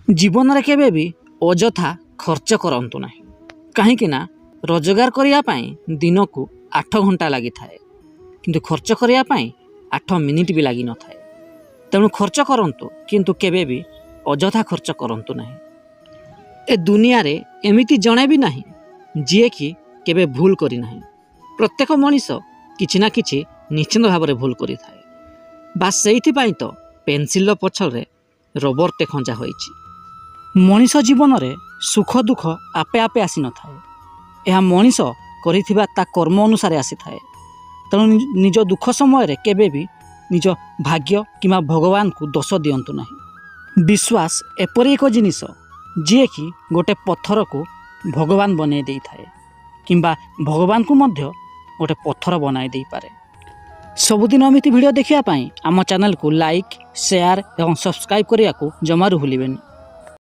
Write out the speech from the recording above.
ଜୀବନରେ କେବେ ବି ଅଯଥା ଖର୍ଚ୍ଚ କରନ୍ତୁ ନାହିଁ, କାହିଁକି ନା ରୋଜଗାର କରିବା ପାଇଁ ଦିନକୁ 8 ଘଣ୍ଟା ଲାଗିଥାଏ, କିନ୍ତୁ ଖର୍ଚ୍ଚ କରିବା ପାଇଁ 8 ମିନିଟ୍ ବି ଲାଗିନଥାଏ। ତେଣୁ ଖର୍ଚ୍ଚ କରନ୍ତୁ, କିନ୍ତୁ କେବେ ବି ଅଯଥା ଖର୍ଚ୍ଚ କରନ୍ତୁ ନାହିଁ। ଏ ଦୁନିଆରେ ଏମିତି ଜଣେ ବି ନାହିଁ ଯିଏକି କେବେ ଭୁଲ କରିନାହିଁ। ପ୍ରତ୍ୟେକ ମଣିଷ କିଛି ନା କିଛି ନିଶ୍ଚିତ ଭାବରେ ଭୁଲ କରିଥାଏ। ବାସ୍ ସେଇଥିପାଇଁ ତ ପେନସିଲର ପଛରେ ରବରଟେ ଖଞ୍ଜା ହୋଇଛି। ମଣିଷ ଜୀବନରେ ସୁଖ ଦୁଃଖ ଆପେ ଆପେ ଆସିନଥାଏ, ଏହା ମଣିଷ କରିଥିବା ତା କର୍ମ ଅନୁସାରେ ଆସିଥାଏ। ତେଣୁ ନିଜ ଦୁଃଖ ସମୟରେ କେବେ ବି ନିଜ ଭାଗ୍ୟ କିମ୍ବା ଭଗବାନଙ୍କୁ ଦୋଷ ଦିଅନ୍ତୁ ନାହିଁ। ବିଶ୍ୱାସ ଏପରି ଏକ ଜିନିଷ ଯିଏକି ଗୋଟେ ପଥରକୁ ଭଗବାନ ବନେଇ ଦେଇଥାଏ, କିମ୍ବା ଭଗବାନଙ୍କୁ ମଧ୍ୟ ଗୋଟେ ପଥର ବନାଇ ଦେଇପାରେ। ସବୁଦିନ ଏମିତି ଭିଡ଼ିଓ ଦେଖିବା ପାଇଁ ଆମ ଚ୍ୟାନେଲକୁ ଲାଇକ୍, ସେୟାର ଏବଂ ସବସ୍କ୍ରାଇବ୍ କରିବାକୁ ଜମାରୁ ଭୁଲିବେନି।